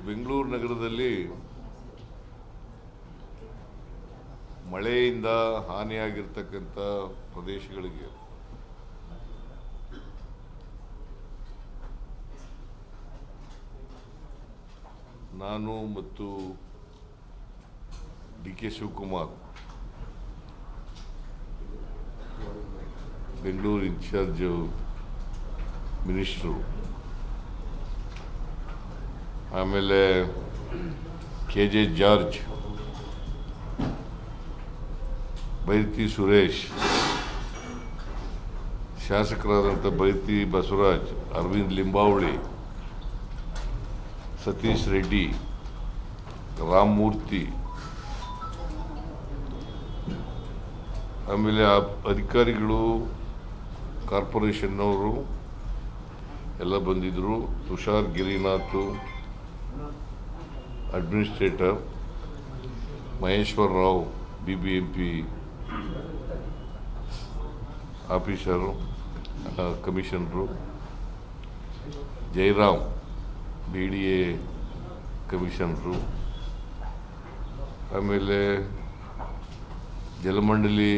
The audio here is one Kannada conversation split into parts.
ಬೆಂಗಳೂರು ನಗರದಲ್ಲಿ ಮಳೆಯಿಂದ ಹಾನಿಯಾಗಿರ್ತಕ್ಕಂಥ ಪ್ರದೇಶಗಳಿಗೆ ನಾನು ಮತ್ತು D K. Shivakumar Bengaluru in charge minister, ಆಮೇಲೆ ಕೆ.ಜೆ. ಜಾರ್ಜ್, ಬೈರತಿ ಸುರೇಶ್, ಶಾಸಕರಾದಂಥ ಬೈರತಿ ಬಸವರಾಜ್, ಅರವಿಂದ್ ಲಿಂಬಾವಳಿ, ಸತೀಶ್ ರೆಡ್ಡಿ, ರಾಮಮೂರ್ತಿ, ಆಮೇಲೆ ಅಧಿಕಾರಿಗಳು, ಕಾರ್ಪೊರೇಷನ್ನವರು ಎಲ್ಲ ಬಂದಿದ್ದರು. Tushar Girinath, administrator, Maheshwara Rao, BBMP officer, commissioner, Jayaram, BDA commissioner, ಆಮೇಲೆ ಜಲಮಂಡಳಿ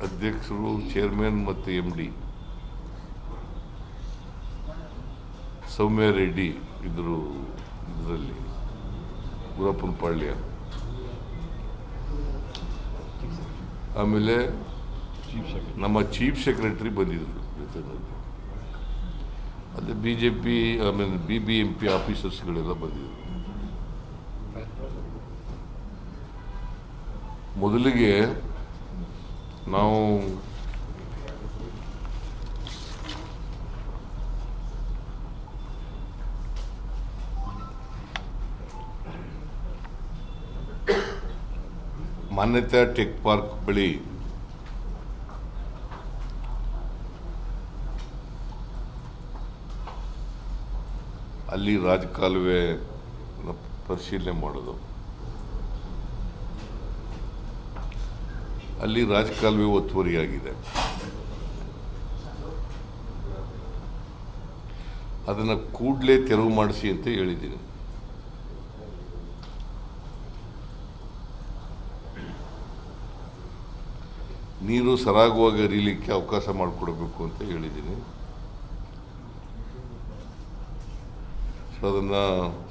ಅಧ್ಯಕ್ಷರು, ಚೇರ್ಮನ್ ಮತ್ತು MD ಸೌಮ್ಯ ರೆಡ್ಡಿ ಇದ್ದರು. ಇದರಲ್ಲಿ ಗುರಪ್ಪನಪಾಳ್ಯ, ಆಮೇಲೆ ನಮ್ಮ ಚೀಫ್ ಸೆಕ್ರೆಟರಿ ಬಂದಿದ್ದರು ಜೊತೆಯಲ್ಲಿ. ಅದೇ BJP ಆಮೇಲೆ BBMP ಆಫೀಸರ್ಸ್ಗಳೆಲ್ಲ ಬಂದಿದ್ದರು. ಮೊದಲಿಗೆ ನಾವು ಮಾನ್ಯತಾ ಟೆಕ್ ಪಾರ್ಕ್ ಬಳಿ ಅಲ್ಲಿ ರಾಜಕಾಲುವೆ ಪರಿಶೀಲನೆ ಮಾಡೋದು. ಅಲ್ಲಿ ರಾಜಕಾಲುವೆ ಒತ್ತುವರಿಯಾಗಿದೆ. ಅದನ್ನು ಕೂಡಲೇ ತೆರವು ಮಾಡಿಸಿ ಅಂತ ಹೇಳಿದ್ದೀನಿ. ನೀರು ಸರಾಗವಾಗಿ ಹರಿಲಿಕ್ಕೆ ಅವಕಾಶ ಮಾಡಿಕೊಡಬೇಕು ಅಂತ ಹೇಳಿದ್ದೀನಿ. ಸೊ ಅದನ್ನು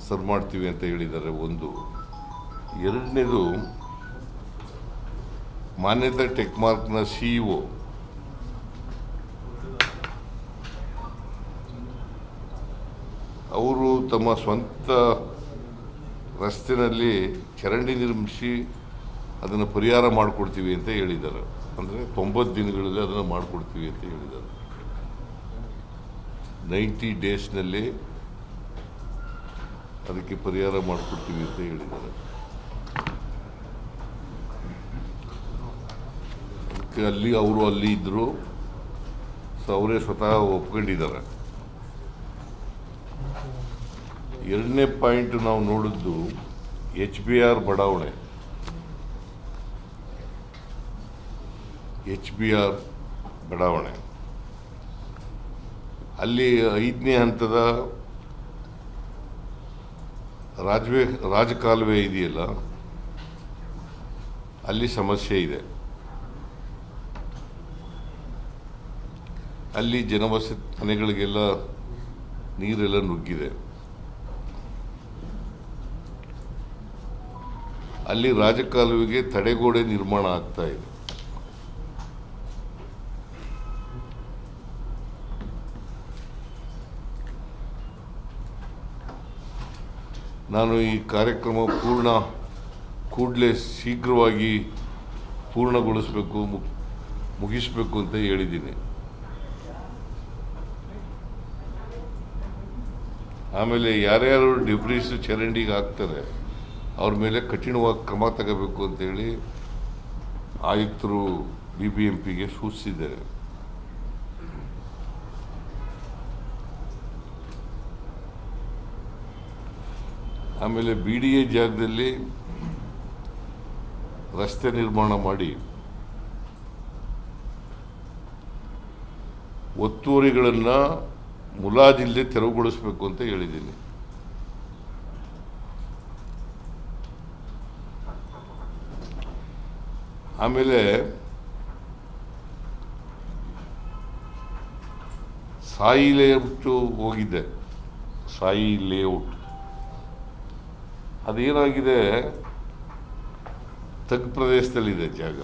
ಸರ್ ಮಾಡ್ತೀವಿ ಅಂತ ಹೇಳಿದ್ದಾರೆ. ಒಂದು. ಎರಡನೇದು, ಮಾನ್ಯತಾ ಟೆಕ್ ಮಾರ್ಕ್ನ CEO ಅವರು ತಮ್ಮ ಸ್ವಂತ ರಸ್ತೆಯಲ್ಲಿ ಚರಂಡಿ ನಿರ್ಮಿಸಿ ಅದನ್ನು ಪರಿಹಾರ ಮಾಡಿಕೊಡ್ತೀವಿ ಅಂತ ಹೇಳಿದ್ದಾರೆ. ಅಂದರೆ 90 ದಿನಗಳಲ್ಲಿ ಅದನ್ನು ಮಾಡಿಕೊಡ್ತೀವಿ ಅಂತ ಹೇಳಿದ್ದಾರೆ. 90 ಡೇಸ್ನಲ್ಲಿ ಅದಕ್ಕೆ ಪರಿಹಾರ ಮಾಡಿಕೊಡ್ತೀವಿ ಅಂತ ಹೇಳಿದ್ದಾರೆ. ಅದಕ್ಕೆ ಅವರು ಅಲ್ಲಿ ಇದ್ದರು. ಸೊ ಅವರೇ ಸ್ವತಃ ಒಪ್ಕೊಂಡಿದ್ದಾರೆ. ಎರಡನೇ ಪಾಯಿಂಟ್ ನಾವು ನೋಡಿದ್ದು HBR ಬಡಾವಣೆ. HBR ಬಡಾವಣೆ ಅಲ್ಲಿ 5ನೇ ಹಂತದ ರಾಜಕಾಲುವೆ ಇದೆಯಲ್ಲ, ಅಲ್ಲಿ ಸಮಸ್ಯೆ ಇದೆ. ಅಲ್ಲಿ ಜನವಸತಿ ಮನೆಗಳಿಗೆಲ್ಲ ನೀರೆಲ್ಲ ನುಗ್ಗಿದೆ. ಅಲ್ಲಿ ರಾಜಕಾಲುವೆಗೆ ತಡೆಗೋಡೆ ನಿರ್ಮಾಣ ಆಗ್ತಾ ಇದೆ. ನಾನು ಈ ಕಾರ್ಯಕ್ರಮ ಕೂಡಲೇ ಶೀಘ್ರವಾಗಿ ಪೂರ್ಣಗೊಳಿಸಬೇಕು, ಮುಗಿಸಬೇಕು ಅಂತ ಹೇಳಿದ್ದೀನಿ. ಆಮೇಲೆ ಯಾರ್ಯಾರು ಡಿಬ್ರೀಸ್ ಚರಂಡಿಗೆ ಹಾಕ್ತಾರೆ ಅವ್ರ ಮೇಲೆ ಕಠಿಣವಾಗಿ ಕ್ರಮ ತಗೋಬೇಕು ಅಂತೇಳಿ ಆಯುಕ್ತರು BBMPಗೆ ಸೂಚಿಸಿದ್ದಾರೆ. ಆಮೇಲೆ BDA ಜಾಗದಲ್ಲಿ ರಸ್ತೆ ನಿರ್ಮಾಣ ಮಾಡಿ ಒತ್ತುವರಿಗಳನ್ನು ಮುಲಾಜಿಲ್ಲದೆ ತೆರವುಗೊಳಿಸಬೇಕು ಅಂತ ಹೇಳಿದ್ದೀನಿ. ಆಮೇಲೆ ಸಾಯಿ ಲೇಔಟು ಹೋಗಿದ್ದೆ. ಸಾಯಿ ಲೇಔಟ್ ಅದೇನಾಗಿದೆ, ತಗ್ಗು ಪ್ರದೇಶದಲ್ಲಿದೆ ಜಾಗ.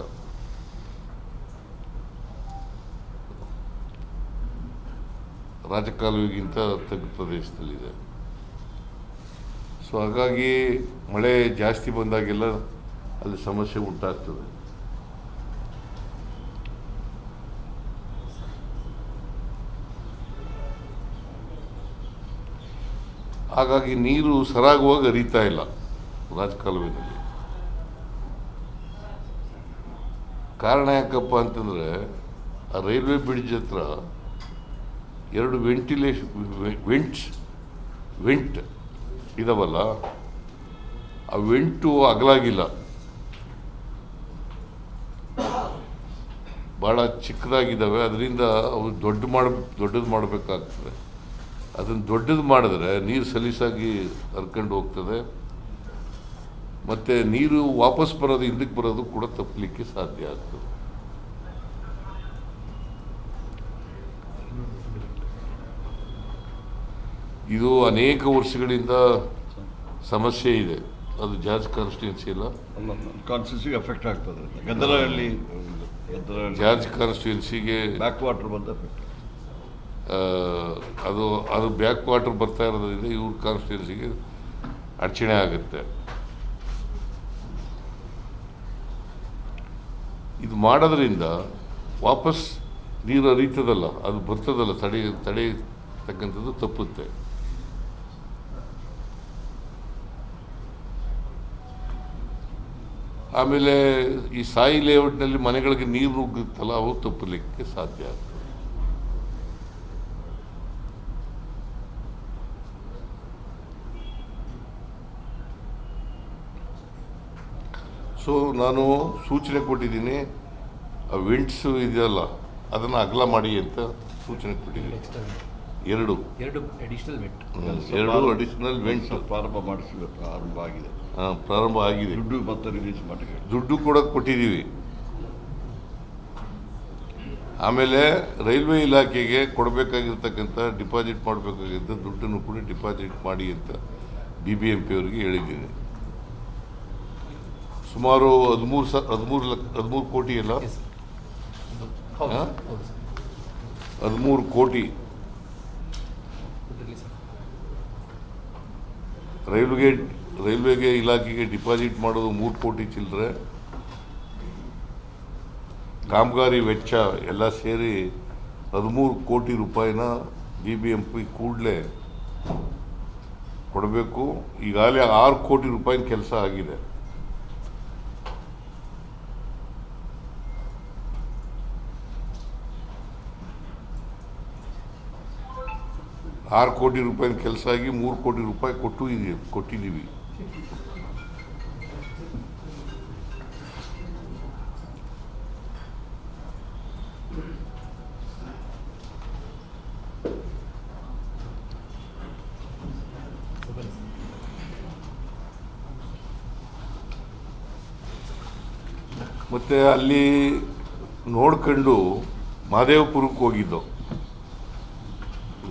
ರಾಜಕಾಲುವೆಗಿಂತ ತಗ್ಗು ಪ್ರದೇಶದಲ್ಲಿದೆ. ಸೊ ಹಾಗಾಗಿ ಮಳೆ ಜಾಸ್ತಿ ಬಂದಾಗೆಲ್ಲ ಅಲ್ಲಿ ಸಮಸ್ಯೆ ಉಂಟಾಗ್ತದೆ. ಹಾಗಾಗಿ ನೀರು ಸರಾಗವಾಗಿ ಹರಿತಾ ಇಲ್ಲ ರಾಜಕಾಲುವೆಯಲ್ಲಿ. ಕಾರಣ ಯಾಕಪ್ಪ ಅಂತಂದರೆ, ಆ ರೈಲ್ವೆ ಬ್ರಿಡ್ಜ್ ಹತ್ರ 2 ವೆಂಟ್ ಇದಾವಲ್ಲ, ಆ ವೆಂಟು ಅಗಲಾಗಿಲ್ಲ, ಭಾಳ ಚಿಕ್ಕದಾಗಿದ್ದಾವೆ. ಅದರಿಂದ ಅವು ದೊಡ್ಡದು ಮಾಡಬೇಕಾಗ್ತದೆ. ಅದನ್ನು ದೊಡ್ಡದು ಮಾಡಿದ್ರೆ ನೀರು ಸಲೀಸಾಗಿ ಹರ್ಕೊಂಡು ಹೋಗ್ತದೆ, ಮತ್ತು ನೀರು ವಾಪಸ್ ಬರೋದು, ಹಿಂದಕ್ಕೆ ಬರೋದು ಕೂಡ ತಪ್ಪಲಿಕ್ಕೆ ಸಾಧ್ಯ ಆಗ್ತದೆ. ಇದು ಅನೇಕ ವರ್ಷಗಳಿಂದ ಸಮಸ್ಯೆ ಇದೆ. ಅದು ಜಾರ್ಜ್ ಕಾನ್ಸ್ಟಿಟ್ಯೂನ್ಸಿ ಇಲ್ಲ, ಕಾನ್ಸ್ಟಿಟ್ಯೂನ್ಸಿಗೆ ಎಫೆಕ್ಟ್ ಆಗ್ತದೆ. ಗದ್ದಲಹಳ್ಳಿ ಜಾರ್ಜ್ ಕಾನ್ಸ್ಟಿಟ್ಯೂನ್ಸಿಗೆ ಬ್ಯಾಕ್ ವಾಟರ್ ಬಂದ ಎಫೆಕ್ಟ್. ಅದು ಬ್ಯಾಕ್ ವಾಟರ್ ಬರ್ತಾ ಇರೋದ್ರಿಂದ ಇವ್ರ ಕಾನ್ಸ್ಟಿಟ್ಯೂನ್ಸಿಗೆ ಅಡಚಣೆ ಆಗುತ್ತೆ. ಇದು ಮಾಡೋದ್ರಿಂದ ವಾಪಸ್ ನೀರು ಹರಿತದಲ್ಲ, ಅದು ಬರ್ತದಲ್ಲ, ತಡೆಯತಕ್ಕಂಥದ್ದು ತಪ್ಪುತ್ತೆ. ಆಮೇಲೆ ಈ ಸಾಯಿ ಲೇಔಟ್ನಲ್ಲಿ ಮನೆಗಳಿಗೆ ನೀರು ನುಗ್ಗುತ್ತಲ್ಲ, ಅವು ತಪ್ಪಲಿಕ್ಕೆ ಸಾಧ್ಯ ಆಗ್ತದೆ. ಸೊ ನಾನು ಸೂಚನೆ ಕೊಟ್ಟಿದ್ದೀನಿ, ಆ ವೆಂಟ್ಸು ಇದೆಯಲ್ಲ ಅದನ್ನು ಅಗಲ ಮಾಡಿ ಅಂತ ಸೂಚನೆ ಕೊಟ್ಟಿದ್ದೀನಿ. ಎರಡು ಅಡಿಷನಲ್ ವೆಂಟ್ ಪ್ರಾರಂಭ ಆಗಿದೆ. ದುಡ್ಡು ಮತ್ತೆ ರಿಲೀಸ್ ಮಾಡಿ, ದುಡ್ಡು ಕೂಡ ಕೊಟ್ಟಿದ್ದೀವಿ. ಆಮೇಲೆ ರೈಲ್ವೆ ಇಲಾಖೆಗೆ ಕೊಡಬೇಕಾಗಿರ್ತಕ್ಕಂಥ ಡಿಪಾಸಿಟ್ ಮಾಡಬೇಕಾಗಿದ್ದ ದುಡ್ಡನ್ನು ಕೂಡ ಡಿಪಾಸಿಟ್ ಮಾಡಿ ಅಂತ BBMP ಅವರಿಗೆ ಹೇಳಿದ್ದೀನಿ. ಸುಮಾರು 13 ಕೋಟಿ ಅಲ್ಲ, 13 ಕೋಟಿ ರೈಲ್ವೆಗೆ ಇಲಾಖೆಗೆ ಡಿಪಾಸಿಟ್ ಮಾಡೋದು. 3 ಕೋಟಿ ಚಿಲ್ಲರೆ ಕಾಮಗಾರಿ ವೆಚ್ಚ ಎಲ್ಲ ಸೇರಿ 13 ಕೋಟಿ ರೂಪಾಯಿನ BBMP ಕೂಡಲೇ ಕೊಡಬೇಕು. ಈಗಾಗಲೇ 6 ಕೋಟಿ ರೂಪಾಯಿನ ಕೆಲಸ ಆಗಿದೆ. $6 ಕೋಟಿ ರೂಪಾಯಿನ ಕೆಲಸ ಆಗಿ 3 ಕೋಟಿ ರೂಪಾಯಿ ಕೊಟ್ಟಿದ್ದೀವಿ. ಮತ್ತು ಅಲ್ಲಿ ನೋಡ್ಕೊಂಡು ಮಹದೇವಪುರಕ್ಕೆ ಹೋಗಿದ್ದು.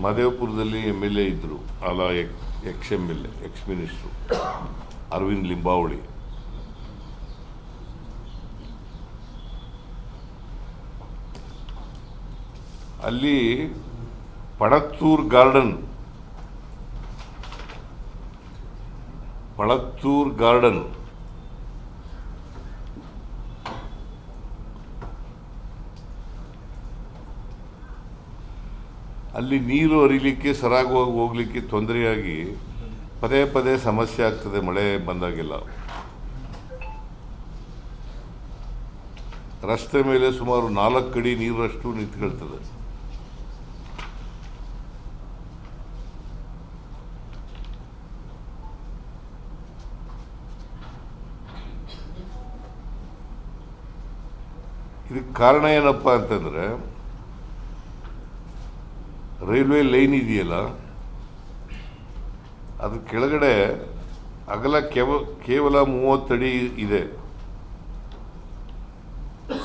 ಮಹದೇವಪುರದಲ್ಲಿ MLA ಇದ್ದರು, ಅಲ್ಲ MLA, ex minister Arvind Limbavali. ಅಲ್ಲಿ ಪಳತ್ತೂರ್ ಗಾರ್ಡನ್ ಅಲ್ಲಿ ನೀರು ಹರಿಲಿಕ್ಕೆ, ಸರಾಗವಾಗಿ ಹೋಗ್ಲಿಕ್ಕೆ ತೊಂದರೆಯಾಗಿ ಪದೇ ಸಮಸ್ಯೆ ಆಗ್ತದೆ ಮಳೆ ಬಂದಾಗೆಲ್ಲ. ರಸ್ತೆ ಮೇಲೆ ಸುಮಾರು 4 ಅಡಿ ನೀರಷ್ಟು ನಿಂತ್ಕೊಳ್ತದೆ. ಇದಕ್ಕೆ ಕಾರಣ ಏನಪ್ಪ ಅಂತಂದರೆ, ರೈಲ್ವೆ ಲೈನ್ ಇದೆಯಲ್ಲ, ಅದ್ರ ಕೆಳಗಡೆ ಅಗಲ ಕೇವಲ 30 ಅಡಿ ಇದೆ.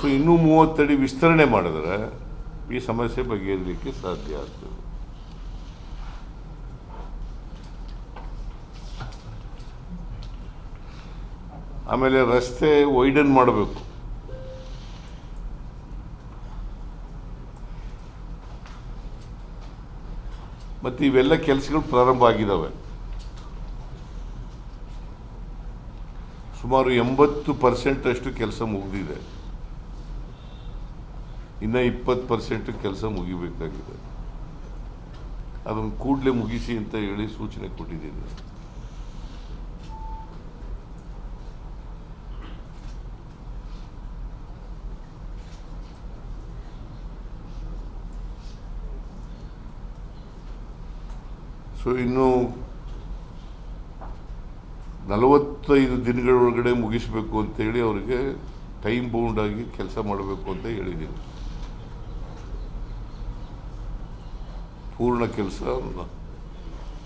ಸೊ ಇನ್ನೂ 30 ಅಡಿ ವಿಸ್ತರಣೆ ಮಾಡಿದ್ರೆ ಈ ಸಮಸ್ಯೆ ಬಗೆಹರಿಲಿಕ್ಕೆ ಸಾಧ್ಯ ಆಗ್ತದೆ. ಆಮೇಲೆ ರಸ್ತೆ ವೈಡನ್ ಮಾಡಬೇಕು. ಮತ್ತು ಇವೆಲ್ಲ ಕೆಲಸಗಳು ಪ್ರಾರಂಭ ಆಗಿದ್ದಾವೆ. ಸುಮಾರು 80% ಅಷ್ಟು ಕೆಲಸ ಮುಗಿದಿದೆ. ಇನ್ನು 20% ಕೆಲಸ ಮುಗಿಬೇಕಾಗಿದೆ. ಅದನ್ನು ಕೂಡಲೇ ಮುಗಿಸಿ ಅಂತ ಹೇಳಿ ಸೂಚನೆ ಕೊಟ್ಟಿದ್ದೀನಿ. ಸೊ ಇನ್ನು 45 ದಿನಗಳೊಳಗಡೆ ಮುಗಿಸಬೇಕು ಅಂತೇಳಿ ಅವರಿಗೆ ಟೈಮ್ ಬೌಂಡ್ ಆಗಿ ಕೆಲಸ ಮಾಡಬೇಕು ಅಂತ ಹೇಳಿದ್ದೀನಿ. ಪೂರ್ಣ ಕೆಲಸ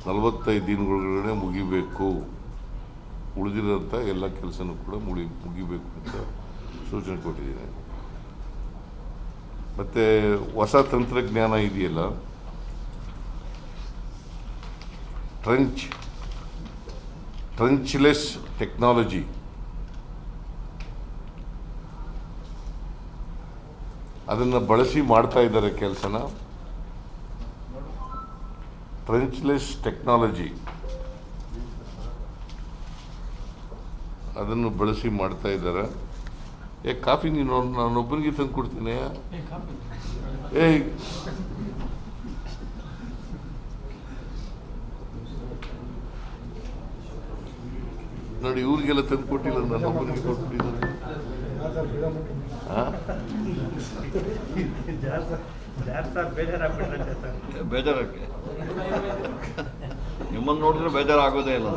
45 ದಿನಗಳೊಳಗಡೆ ಮುಗಿಬೇಕು. ಉಳಿದಿರೋಂಥ ಎಲ್ಲ ಕೆಲಸನೂ ಕೂಡ ಮುಗಿಬೇಕು ಅಂತ ಸೂಚನೆ ಕೊಟ್ಟಿದ್ದೀನಿ. ಮತ್ತು ಹೊಸ ತಂತ್ರಜ್ಞಾನ ಇದೆಯಲ್ಲ, ಟ್ರಂಚ್ಲೆಸ್ ಟೆಕ್ನಾಲಜಿ, ಅದನ್ನು ಬಳಸಿ ಮಾಡ್ತಾ ಇದ್ದಾರೆ ಕೆಲಸನ. ಟ್ರಂಚ್ಲೆಸ್ ಟೆಕ್ನಾಲಜಿ ಅದನ್ನು ಬಳಸಿ ಮಾಡ್ತಾ ಇದ್ದಾರೆ. ಕಾಫಿ ನೀನು ನಾನೊಬ್ಬನಿಗೆ ತಂದು ಕೊಡ್ತೀನಿ. ಏಯ್ ನೋಡಿ, ಇವ್ರಿಗೆಲ್ಲ ತಂದು ಕೊಟ್ಟಿಲ್ಲ, ನಾನೊಬ್ಬನಿಗೆ ಕೊಟ್ಬಿಟ್ಟಿದ್ದಾರೆ. ಬೇಜಾರಕ್ಕೆ ನಿಮ್ಮನ್ನು ನೋಡಿದ್ರೆ ಬೇಜಾರಾಗೋದೇ ಇಲ್ಲ.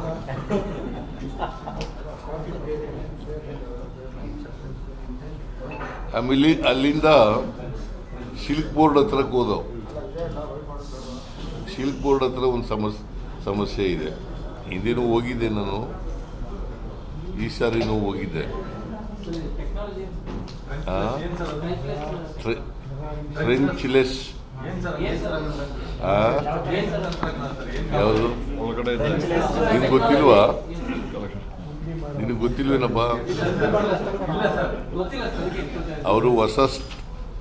ಆಮೇಲೆ ಅಲ್ಲಿಂದ ಸಿಲ್ಕ್ ಬೋರ್ಡ್ ಹತ್ರಕ್ಕೆ ಹೋದವು. ಸಿಲ್ಕ್ ಬೋರ್ಡ್ ಹತ್ರ ಒಂದು ಸಮಸ್ಯೆ ಇದೆ. ಹಿಂದೇನೂ ಹೋಗಿದ್ದೆ ನಾನು, ಈ ಸಾರಿನೂ ಹೋಗಿದ್ದೆ. ಟ್ರೆಂಚ್ಲೆಸ್ ಯಾವುದು ಒಳಗಡೆ ನಿನಗೆ ಗೊತ್ತಿಲ್ವಾ? ನಿನಗೆ ಗೊತ್ತಿಲ್ವೇನಪ್ಪ? ಅವರು ಹೊಸ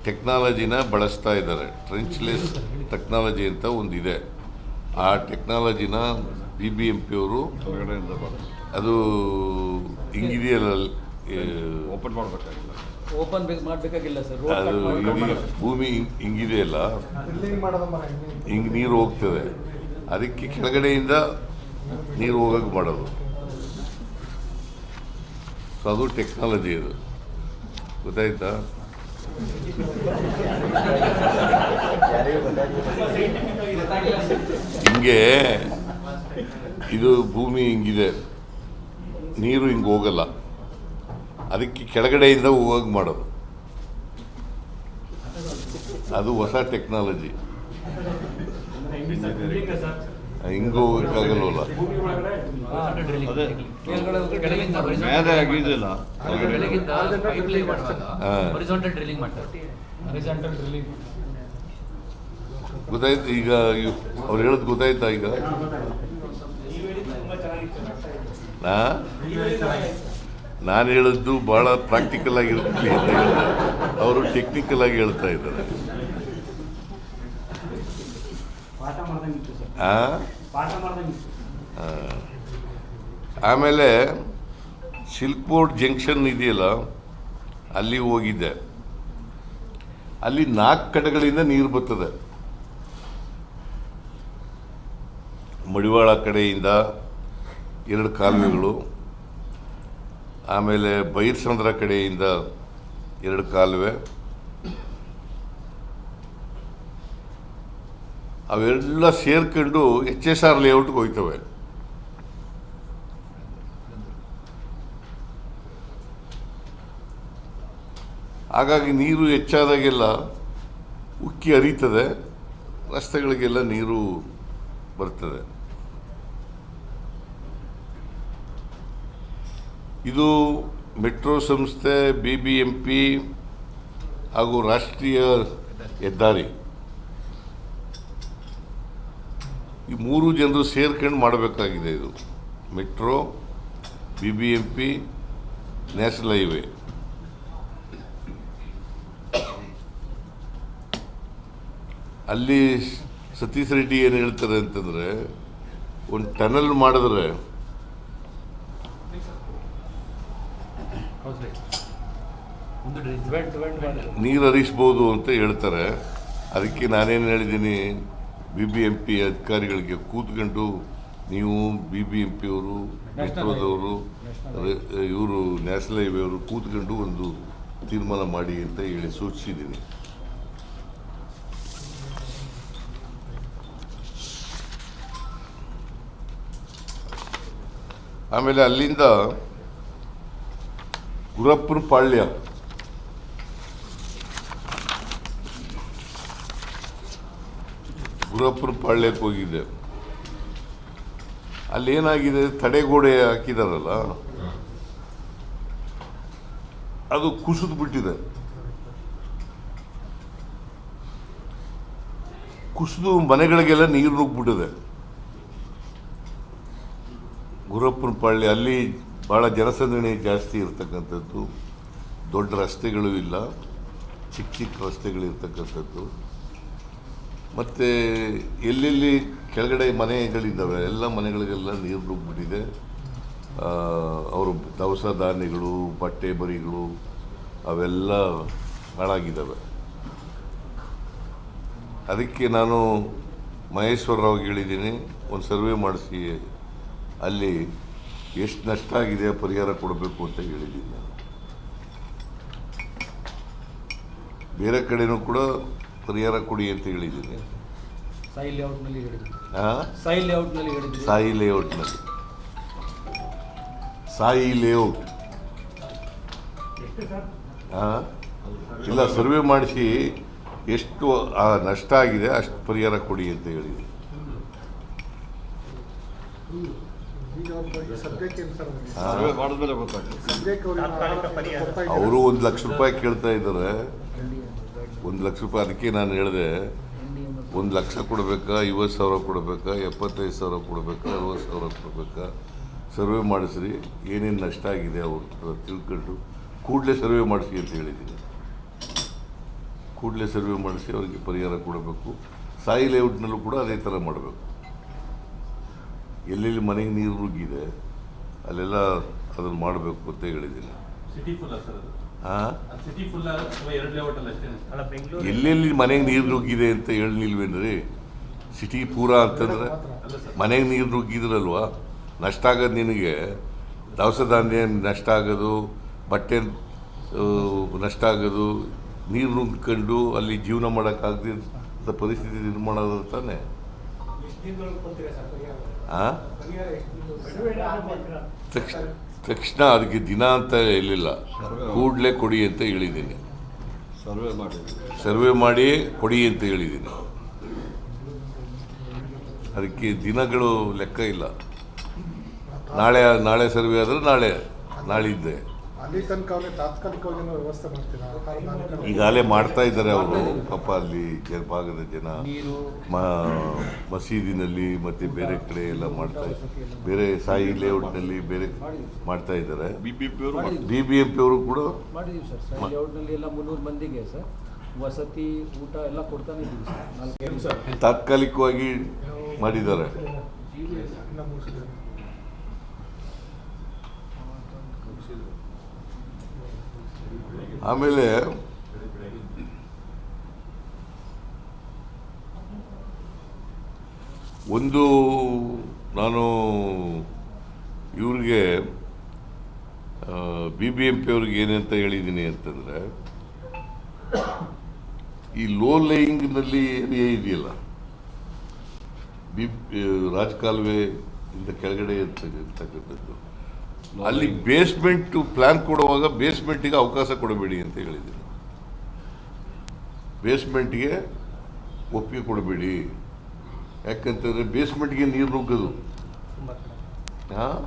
ಟೆಕ್ನಾಲಜಿನ ಬಳಸ್ತಾ ಇದ್ದಾರೆ. ಟ್ರೆಂಚ್ಲೆಸ್ ಟೆಕ್ನಾಲಜಿ ಅಂತ ಒಂದಿದೆ. ಆ ಟೆಕ್ನಾಲಜಿನ BBMP ಅವರು ಅದು ಹಿಂಗಿದೆಯಲ್ಲ, ಓಪನ್ ಮಾಡಬೇಕಾಗಿಲ್ಲ, ಮಾಡಬೇಕಾಗಿಲ್ಲ ಸರ್. ಅದು ಭೂಮಿ ಹಿಂಗಿದೆಯಲ್ಲ, ಹಿಂಗೆ ನೀರು ಹೋಗ್ತದೆ, ಅದಕ್ಕೆ ಕೆಳಗಡೆಯಿಂದ ನೀರು ಹೋಗಕ್ಕೆ ಮಾಡೋದು. ಸೊ ಅದು ಟೆಕ್ನಾಲಜಿ, ಅದು ಗೊತ್ತಾಯ್ತಾ? ಹಿಂಗೆ ಇದು ಭೂಮಿ ಹಿಂಗಿದೆ, ನೀರು ಹಿಂಗೆ ಹೋಗಲ್ಲ, ಅದಕ್ಕೆ ಕೆಳಗಡೆಯಿಂದ ಹೋಗಿ ಮಾಡೋದು. ಅದು ಹೊಸ ಟೆಕ್ನಾಲಜಿ. ಹಿಂಗೆ ಹೋಗಕ್ಕಾಗಲ್ವಲ್ಲ. ಅದೇ ಮೇಲೆ ಆಗಿದಿಲ್ಲ. ಗೊತ್ತಾಯ್ತು ಈಗ? ಅವ್ರು ಹೇಳೋದು ಗೊತ್ತಾಯ್ತಾ ಈಗ? ನಾನು ಹೇಳಿದ್ದು ಭಾಳ ಪ್ರಾಕ್ಟಿಕಲ್ ಆಗಿರ್ತೀವಿ ಅಂತ ಹೇಳಿದೆ, ಅವರು ಟೆಕ್ನಿಕಲ್ ಆಗಿ ಹೇಳ್ತಾ ಇದ್ದಾರೆ. ಆಮೇಲೆ ಸಿಲ್ಕ್ ಬೋರ್ಡ್ ಜಂಕ್ಷನ್ ಇದೆಯಲ್ಲ, ಅಲ್ಲಿ ಹೋಗಿದ್ದೆ. ಅಲ್ಲಿ 4 ಕಡೆಗಳಿಂದ ನೀರು ಬರ್ತದೆ. ಮಡಿವಾಳ ಕಡೆಯಿಂದ 2 ಕಾಲುವೆಗಳು, ಆಮೇಲೆ ಬೈರ್ಸಂದ್ರ ಕಡೆಯಿಂದ 2 ಕಾಲುವೆ, ಅವೆಲ್ಲ ಸೇರ್ಕೊಂಡು HSR ಲೇಔಟ್ಗೆ ಹೋಗ್ತವೆ. ಹಾಗಾಗಿ ನೀರು ಹೆಚ್ಚಾದಾಗೆಲ್ಲ ಉಕ್ಕಿ ಹರಿತದೆ, ರಸ್ತೆಗಳಿಗೆಲ್ಲ ನೀರು ಬರ್ತದೆ. ಇದು ಮೆಟ್ರೋ ಸಂಸ್ಥೆ, BBMP ಹಾಗೂ ರಾಷ್ಟ್ರೀಯ ಹೆದ್ದಾರಿ ಈ ಮೂರು ಜನರು ಸೇರ್ಕೊಂಡು ಮಾಡಬೇಕಾಗಿದೆ. ಇದು ಮೆಟ್ರೋ, BBMP, ನ್ಯಾಷನಲ್ ಹೈವೇ. ಅಲ್ಲಿ ಸತೀಶ್ ರೆಡ್ಡಿ ಏನು ಹೇಳ್ತಾರೆ ಅಂತಂದರೆ, ಒಂದು ಟನಲ್ ಮಾಡಿದ್ರೆ ನೀರು ಹರಿಸ್ಬೋದು ಅಂತ ಹೇಳ್ತಾರೆ. ಅದಕ್ಕೆ ನಾನೇನು ಹೇಳಿದ್ದೀನಿ, BBMP ಅಧಿಕಾರಿಗಳಿಗೆ ಕೂತ್ಕೊಂಡು ನೀವು BBMP ಅವರು, ಮೆಟ್ರೋದವರು, ಇವರು ನ್ಯಾಷನಲ್ ಹೈವೇ ಅವರು ಕೂತ್ಕೊಂಡು ಒಂದು ತೀರ್ಮಾನ ಮಾಡಿ ಅಂತ ಹೇಳಿ ಸೂಚಿಸಿದ್ದೀನಿ. ಆಮೇಲೆ ಅಲ್ಲಿಂದ ಗುರಪ್ಪನ ಪಾಳ್ಯ, ಗುರಪ್ಪನ ಪಾಳ್ಯಕ್ಕೆ ಹೋಗಿದ್ದೆ. ಅಲ್ಲಿ ಏನಾಗಿದೆ, ತಡೆಗೋಡೆ ಹಾಕಿದಾರಲ್ಲ ಅದು ಕುಸಿದು ಬಿಟ್ಟಿದೆ. ಕುಸಿದು ಮನೆಗಳಿಗೆಲ್ಲ ನೀರು ನುಗ್ಗಿಬಿಟ್ಟಿದೆ. ಗುರಪ್ಪನ ಪಾಳ್ಯ ಅಲ್ಲಿ ಭಾಳ ಜನಸಂದಣಿ ಜಾಸ್ತಿ ಇರ್ತಕ್ಕಂಥದ್ದು, ದೊಡ್ಡ ರಸ್ತೆಗಳು ಇಲ್ಲ, ಚಿಕ್ಕ ಚಿಕ್ಕ ರಸ್ತೆಗಳಿರ್ತಕ್ಕಂಥದ್ದು. ಮತ್ತು ಎಲ್ಲೆಲ್ಲಿ ಕೆಳಗಡೆ ಮನೆಗಳಿದ್ದಾವೆ ಎಲ್ಲ ಮನೆಗಳಿಗೆಲ್ಲ ನೀರು ನುಗ್ಗಿಬಿಟ್ಟಿದೆ. ಅವರು ದವಸ ಧಾನ್ಯಗಳು, ಬಟ್ಟೆ ಬರಿಗಳು ಅವೆಲ್ಲ ಹಾಳಾಗಿದ್ದಾವೆ. ಅದಕ್ಕೆ ನಾನು ಮಹೇಶ್ವರರಾವ್ಗೆ ಹೇಳಿದ್ದೀನಿ, ಒಂದು ಸರ್ವೆ ಮಾಡಿಸಿ ಅಲ್ಲಿ ಎಷ್ಟು ನಷ್ಟ ಆಗಿದೆ ಪರಿಹಾರ ಕೊಡಬೇಕು ಅಂತ ಹೇಳಿದ್ದೀನಿ. ನಾನು ಬೇರೆ ಕಡೆನೂ ಕೂಡ ಪರಿಹಾರ ಕೊಡಿ ಅಂತ ಹೇಳಿದ್ದೀನಿ. ಸಾಯಿ ಲೇಔಟ್ನಲ್ಲಿ ಹೇಳಿದ್ರಿ. ಹಾಂ, ಸಾಯಿ ಲೇಔಟ್ನಲ್ಲಿ ಹೇಳಿದ್ರಿ. ಸಾಯಿ ಲೇಔಟ್ನಲ್ಲಿ, ಸಾಯಿ ಲೇಔಟ್. ಹಾಂ, ಇಲ್ಲ, ಸರ್ವೆ ಮಾಡಿಸಿ ಎಷ್ಟು ನಷ್ಟ ಆಗಿದೆ ಅಷ್ಟು ಪರಿಹಾರ ಕೊಡಿ ಅಂತ ಹೇಳಿದ್ದೀನಿ. ಸರ್ವೆ ಮಾಡಿದ್ಮೇಲೆ ಗೊತ್ತಾಗ್ತದೆ. ಅವರು 1 ಲಕ್ಷ ರೂಪಾಯಿ ಕೇಳ್ತಾ ಇದ್ದಾರೆ. 1 ಲಕ್ಷ ರೂಪಾಯಿ. ಅದಕ್ಕೆ ನಾನು ಹೇಳಿದೆ, 1 ಲಕ್ಷ ಕೊಡಬೇಕಾ, 50,000 ಕೊಡಬೇಕಾ, 75,000 ಕೊಡಬೇಕಾ, 60,000 ಕೊಡಬೇಕಾ, ಸರ್ವೆ ಮಾಡಿಸ್ರಿ, ಏನೇನು ನಷ್ಟ ಆಗಿದೆ ಅವ್ರ ತಿಳ್ಕೊಂಡು ಕೂಡಲೇ ಸರ್ವೆ ಮಾಡಿಸಿ ಅಂತ ಹೇಳಿದ್ದೀನಿ. ಕೂಡಲೇ ಸರ್ವೆ ಮಾಡಿಸಿ ಅವರಿಗೆ ಪರಿಹಾರ ಕೊಡಬೇಕು. ಸಾಯಿ ಲೇಔಟ್ನಲ್ಲೂ ಕೂಡ ಅದೇ ಥರ ಮಾಡಬೇಕು. ಎಲ್ಲೆಲ್ಲಿ ಮನೆಗೆ ನೀರು ನುಗ್ಗಿದೆ ಅಲ್ಲೆಲ್ಲ ಅದನ್ನು ಮಾಡಬೇಕು ಅಂತ ಹೇಳಿದ್ದೀನಿ. ಹಾಂ, ಎಲ್ಲೆಲ್ಲಿ ಮನೆಗೆ ನೀರು ನುಗ್ಗಿದೆ ಅಂತ ಹೇಳಿಲ್ವೇನ್ರಿ? ಸಿಟಿ ಪೂರ ಅಂತಂದರೆ ಮನೆಗೆ ನೀರು ನುಗ್ಗಿದ್ರಲ್ವ ನಷ್ಟ ಆಗೋದು. ನಿನಗೆ ದವಸ ಧಾನ್ಯ ನಷ್ಟ ಆಗೋದು, ಬಟ್ಟೆ ನಷ್ಟ ಆಗೋದು, ನೀರು ನುಗ್ಕೊಂಡು ಅಲ್ಲಿ ಜೀವನ ಮಾಡೋಕ್ಕಾಗದ ಪರಿಸ್ಥಿತಿ ನಿರ್ಮಾಣ ಆಗೋದು ತಾನೆ. ಹಾಂ, ತಕ್ಷಣ ಅದಕ್ಕೆ ದಿನ ಅಂತ ಹೇಳಿಲ್ಲ, ಕೂಡಲೇ ಕೊಡಿ ಅಂತ ಹೇಳಿದ್ದೀನಿ. ಸರ್ವೆ ಮಾಡಿ ಕೊಡಿ ಅಂತ ಹೇಳಿದ್ದೀನಿ. ಅದಕ್ಕೆ ದಿನಗಳು ಲೆಕ್ಕ ಇಲ್ಲ. ನಾಳೆ ಸರ್ವೆ ಆದರೆ ನಾಳಿದ್ದೆ ಅಲ್ಲಿ ತನಕ ತಾತ್ಕಾಲಿಕವಾಗಿ ವ್ಯವಸ್ಥೆ ಮಾಡ್ತೀರಾ? ಈಗಾಗಲೇ ಮಾಡ್ತಾ ಇದ್ದಾರೆ ಅವರು. ಪಾಪ ಅಲ್ಲಿ ಭಾಗದ ಜನ ಮಸೀದಿನಲ್ಲಿ ಮತ್ತು ಬೇರೆ ಕಡೆ ಎಲ್ಲ ಮಾಡ್ತಾ ಇದ್ದಾರೆ. ಬೇರೆ ಸಾಯಿ ಲೇಔಟ್ನಲ್ಲಿ ಬೇರೆ ಮಾಡ್ತಾ ಇದ್ದಾರೆ. BBMP ಅವರು ಕೂಡ ಮಾಡಿದೀವಿ ಸರ್. ಸಾಯಿ ಲೇಔಟ್ನಲ್ಲಿ ಎಲ್ಲ 300 ಮಂದಿಗೆ ಸರ್ ವಸತಿ, ಊಟ ಎಲ್ಲ ಕೊಡ್ತಾನೆ ಇದ್ದೀವಿ ಸರ್. ತಾತ್ಕಾಲಿಕವಾಗಿ ಮಾಡಿದ್ದಾರೆ. ಆಮೇಲೆ ಒಂದು ನಾನು ಇವ್ರಿಗೆ BBMP ಅವ್ರಿಗೆ ಏನಂತ ಹೇಳಿದ್ದೀನಿ ಅಂತಂದರೆ, ಈ ಲೋ ಲೇಯಿಂಗ್ನಲ್ಲಿ ಏರಿಯಾ ಇದೆಯಲ್ಲ, ರಾಜಕಾಲುವೆ ಇಂದ ಕೆಳಗಡೆ ಇರ್ತಕ್ಕಂಥದ್ದು, ಅಲ್ಲಿ ಬೇಸ್ಮೆಂಟ್ ಪ್ಲಾನ್ ಕೊಡುವಾಗ ಬೇಸ್ಮೆಂಟಿಗೆ ಅವಕಾಶ ಕೊಡಬೇಡಿ ಅಂತ ಹೇಳಿದ್ದೀನಿ. ಬೇಸ್ಮೆಂಟ್ಗೆ ಒಪ್ಪಿಗೆ ಕೊಡಬೇಡಿ. ಯಾಕಂತಂದರೆ ಬೇಸ್ಮೆಂಟ್ಗೆ ನೀರು ನುಗ್ಗೋದು. ಹಾಂ,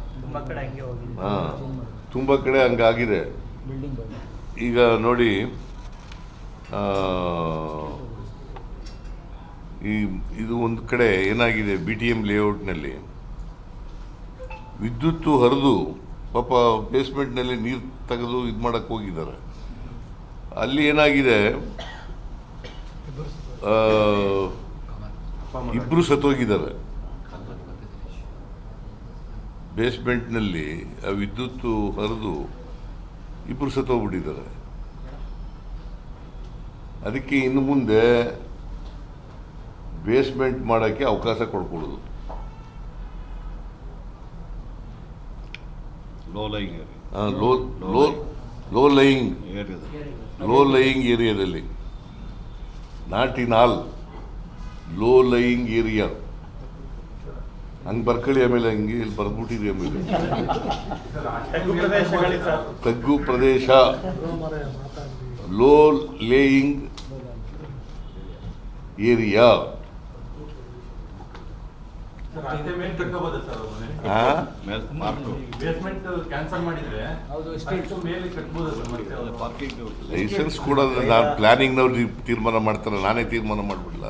ತುಂಬ ಕಡೆ ಹಂಗಾಗಿದೆ. ಈಗ ನೋಡಿ, ಇದು ಒಂದು ಕಡೆ ಏನಾಗಿದೆ, BTM ಲೇಔಟ್ನಲ್ಲಿ ವಿದ್ಯುತ್ತು ಹರಿದು ಪಾಪ ಬೇಸ್ಮೆಂಟ್ನಲ್ಲಿ ನೀರು ತೆಗೆದು ಇದು ಮಾಡೋಕ್ಕೆ ಹೋಗಿದ್ದಾರೆ. ಅಲ್ಲಿ ಏನಾಗಿದೆ, ಇಬ್ಬರು ಸತ್ತೋಗಿದ್ದಾರೆ. ಬೇಸ್ಮೆಂಟ್ನಲ್ಲಿ ವಿದ್ಯುತ್ತು ಹರಿದು ಇಬ್ಬರು ಸತ್ತೋಗ್ಬಿಟ್ಟಿದ್ದಾರೆ. ಅದಕ್ಕೆ ಇನ್ನು ಮುಂದೆ ಬೇಸ್ಮೆಂಟ್ ಮಾಡೋಕ್ಕೆ ಅವಕಾಶ ಕೊಡ್ಕೊಡೋದು. ಲೋ ಲೈಯಿಂಗ್ ಏರಿಯಾದಲ್ಲಿ, not in all, low lying area. ಹಂಗೆ ಬರ್ಕೊಳ್ಳಿ, ಆಮೇಲೆ ಹಂಗೆ ಇಲ್ಲಿ ಬರ್ಬಿಟ್ಟಿರಿ. ಆಮೇಲೆ ತಗ್ಗು ಪ್ರದೇಶ, ಲೋ ಲೇಯಿಂಗ್ ಏರಿಯಾ. ಲೈಸೆನ್ಸ್ ಕೊಡೋದ್ರೆ ನಾನು ಪ್ಲಾನಿಂಗ್ನವ್ರು ತೀರ್ಮಾನ ಮಾಡ್ತಾರೆ, ನಾನೇ ತೀರ್ಮಾನ ಮಾಡ್ಬಿಡಲ್ಲ.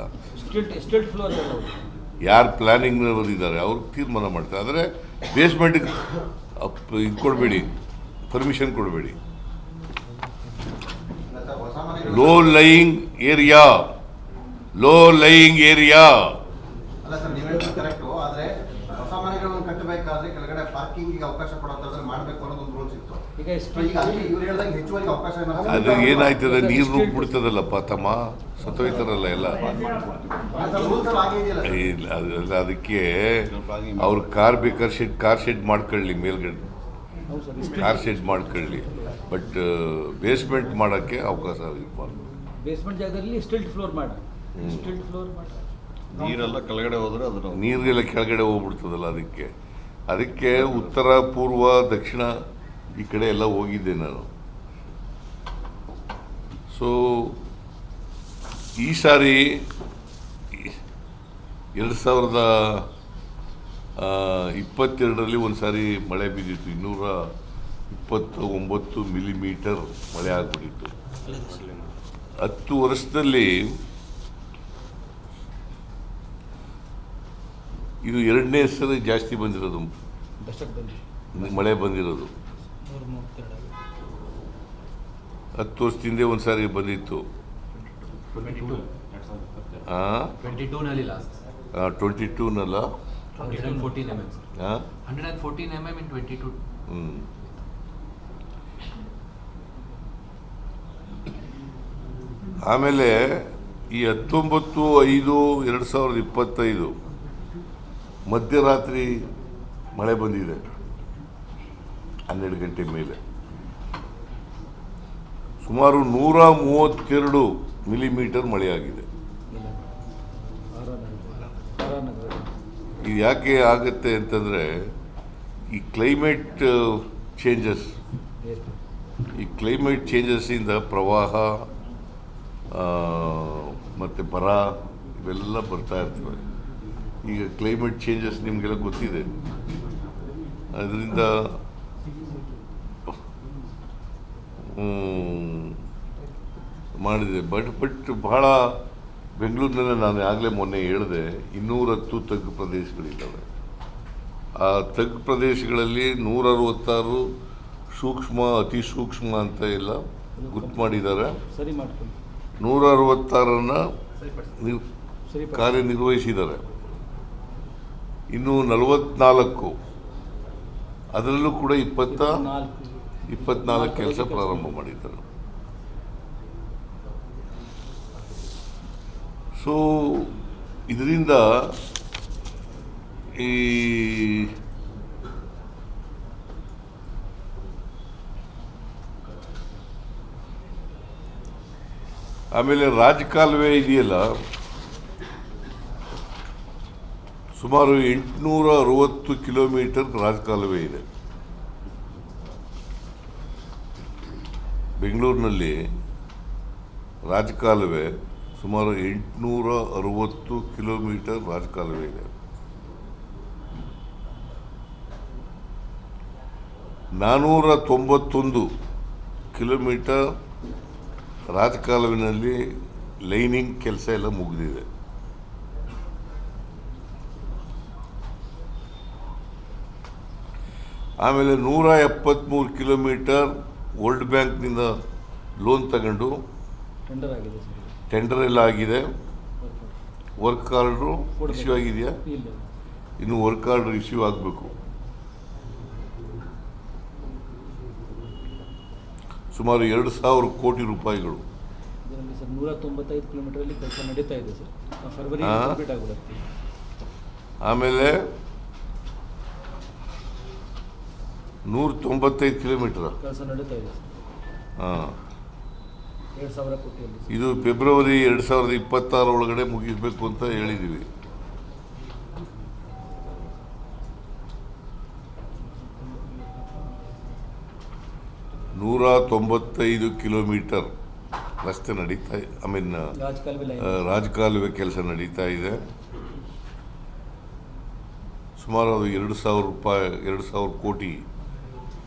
ಯಾರು ಪ್ಲಾನಿಂಗ್ನವ್ರು ಇದ್ದಾರೆ ಅವ್ರು ತೀರ್ಮಾನ ಮಾಡ್ತಾರೆ. ಆದರೆ ಬೇಸ್ಮೆಂಟಿಗೆ ಇದು ಕೊಡಬೇಡಿ, ಪರ್ಮಿಷನ್ ಕೊಡಬೇಡಿ. Low lying area, low lying area. ಅಲ್ಲ ಸರ್, ನೀವು ಹೇಳೋದು ಕರೆಕ್ಟು. ಆದರೆ ಹೊಸ ಮನೆಗಳನ್ನು ಕಟ್ಟಬೇಕಾದ್ರೆ ಕೆಳಗಡೆ ಪಾರ್ಕಿಂಗಿಗೆ ಅವಕಾಶ ಕೊಡೋದಾದ್ರೆ ಮಾಡಬೇಕು ಅನ್ನೋದೊಂದು ರೂಲ್ಸ್ ಇತ್ತು. ಈಗ ಅಲ್ಲಿ ಇವ್ರು ಹೇಳ್ದಂಗೆ ಹೆಚ್ಚುವರಿ ಅವಕಾಶ ಅದು ಏನಾಯ್ತದೆ, ನೀರು ನುಗ್ಬಿಡ್ತದಲ್ಲಪ್ಪ ತಮ್ಮ, ಸತ್ತೋಯ್ತಾರಲ್ಲ ಎಲ್ಲ. ಇಲ್ಲ, ಅದಕ್ಕೆ ಅವ್ರು ಕಾರ್ ಬೇಕಾದ್ರೆ ಕಾರ್ ಶೆಡ್ ಮಾಡ್ಕೊಳ್ಳಿ, ಮೇಲ್ಗಡೆ ಕಾರ್ ಶೆಡ್ ಮಾಡ್ಕೊಳ್ಳಿ. ಬಟ್ ಬೇಸ್ಮೆಂಟ್ ಮಾಡೋಕ್ಕೆ ಅವಕಾಶ ಬೇಸ್ಮೆಂಟ್ ಜಾಗದಲ್ಲಿ ಸ್ಟಿಲ್ಟ್ ಫ್ಲೋರ್ ಮಾಡಿ, ಸ್ಟಿಲ್ಟ್ ಫ್ಲೋರ್ ಮಾಡಿ. ನೀರೆಲ್ಲ ಕೆಳಗಡೆ ಹೋದ್ರೆ ಅದು ನೀರೆಲ್ಲ ಕೆಳಗಡೆ ಹೋಗ್ಬಿಡ್ತದಲ್ಲ. ಅದಕ್ಕೆ ಉತ್ತರ, ಪೂರ್ವ, ದಕ್ಷಿಣ ಈ ಕಡೆ ಎಲ್ಲ ಹೋಗಿದ್ದೆ ನಾನು. ಸೊ ಈ ಸಾರಿ 2022ರಲ್ಲಿ ಒಂದು ಸಾರಿ ಮಳೆ ಬಿದ್ದಿತ್ತು. 229 ಮಿಲಿಮೀಟರ್ ಮಳೆ ಆಗ್ಬಿಟ್ಟಿತ್ತು. 10 ವರ್ಷದಲ್ಲಿ ಇದು 2ನೇ ಸರಿ ಜಾಸ್ತಿ ಬಂದಿರೋದು ಮಳೆ ಬಂದಿರೋದು. 10 ವರ್ಷದಿಂದ ಒಂದು ಸಾರಿ ಬಂದಿತ್ತು. 22ನಲ್ಲ, 114 mm. 114 mm in 22. ಆಮೇಲೆ ಈ 19/5/2025 ಮಧ್ಯರಾತ್ರಿ ಮಳೆ ಬಂದಿದೆ, 12 ಗಂಟೆ ಮೇಲೆ. ಸುಮಾರು 132 ಮಿಲಿಮೀಟರ್ ಮಳೆಯಾಗಿದೆ. ಇದು ಯಾಕೆ ಆಗುತ್ತೆ ಅಂತಂದರೆ, ಈ ಕ್ಲೈಮೇಟ್ ಚೇಂಜಸ್ಸಿಂದ ಪ್ರವಾಹ ಮತ್ತು ಬರ ಇವೆಲ್ಲ ಬರ್ತಾ ಇರ್ತವೆ. ಈಗ ಕ್ಲೈಮೇಟ್ ಚೇಂಜಸ್ ನಿಮಗೆಲ್ಲ ಗೊತ್ತಿದೆ. ಅದರಿಂದ ಮಾಡಿದೆ. ಬಟ್ ಬಹಳ ಬೆಂಗಳೂರಿನಲ್ಲಿ ನಾನು ಆಗಲೇ ಮೊನ್ನೆ ಹೇಳಿದೆ, 210 ತಗ್ಗು ಪ್ರದೇಶಗಳಿದ್ದಾವೆ. ಆ ತಗ್ಗು ಪ್ರದೇಶಗಳಲ್ಲಿ 166 ಸೂಕ್ಷ್ಮ, ಅತಿ ಸೂಕ್ಷ್ಮ ಅಂತ ಎಲ್ಲ ಗುರ್ತು ಮಾಡಿದ್ದಾರೆ. 166 ಕಾರ್ಯನಿರ್ವಹಿಸಿದ್ದಾರೆ. ಇನ್ನು 44 ಅದರಲ್ಲೂ ಕೂಡ 24 ಕೆಲಸ ಪ್ರಾರಂಭ ಮಾಡಿದ್ದಾರೆ. ಸೊ ಇದರಿಂದ ಈ ಆಮೇಲೆ ರಾಜಕಾಲುವೆ ಇದೆಯಲ್ಲ, ಸುಮಾರು 860 ಕಿಲೋಮೀಟರ್ ರಾಜಕಾಲುವೆ ಇದೆ. ಬೆಂಗಳೂರಿನಲ್ಲಿ ರಾಜಕಾಲುವೆ ಸುಮಾರು 860 ಕಿಲೋಮೀಟರ್ ರಾಜಕಾಲುವೆ ಇದೆ. 491 ಕಿಲೋಮೀಟರ್ ರಾಜಕಾಲುವಿನಲ್ಲಿ ಲೈನಿಂಗ್ ಕೆಲಸ ಎಲ್ಲ ಮುಗಿದಿದೆ. ಆಮೇಲೆ 173 ಕಿಲೋಮೀಟರ್ ವರ್ಲ್ಡ್ ಬ್ಯಾಂಕ್ನಿಂದ ಲೋನ್ ತಗೊಂಡು ಟೆಂಡರ್ ಆಗಿದೆ ಸರ್. ಟೆಂಡರ್ ಎಲ್ಲ ಆಗಿದೆ. ವರ್ಕ್ ಆರ್ಡ್ರು ಇಶ್ಯೂ ಆಗಿದೆಯಾ? ಇಲ್ಲ. ಇನ್ನು ವರ್ಕ್ ಆರ್ಡರ್ ಇಶ್ಯೂ ಆಗಬೇಕು. ಸುಮಾರು 2,000 ಕೋಟಿ ರೂಪಾಯಿಗಳು. ಇದರಲ್ಲಿ ಸರ್ 195 ಕಿಲೋಮೀಟರಲ್ಲಿ ಕೆಲಸ ನಡೀತಾ ಇದೆ ಸರ್. ಫೆಬ್ರವರಿ ಕಂಪ್ಲೀಟ್ ಆಗಿಬಿಡುತ್ತೆ. ಆಮೇಲೆ 195 ಕಿಲೋಮೀಟರ್ ಕೆಲಸ ನಡೀತಾ ಇದೆ ಸರ್. ಹಾಂ, 2,000 ಕೋಟಿಯಲ್ಲಿ ಸರ್. ಇದು ಫೆಬ್ರವರಿ 2026 ಒಳಗಡೆ ಮುಗಿಸಬೇಕು ಅಂತ ಹೇಳಿದ್ದೀವಿ. ನೂರ 95 ಕಿಲೋಮೀಟರ್ ರಸ್ತೆ ನಡೀತಾ ಇದೆ. ರಾಜಕಾಲುವೆ ಕೆಲಸ ನಡೀತಾ ಇದೆ. ಸುಮಾರು ಅದು 2,000 ಕೋಟಿ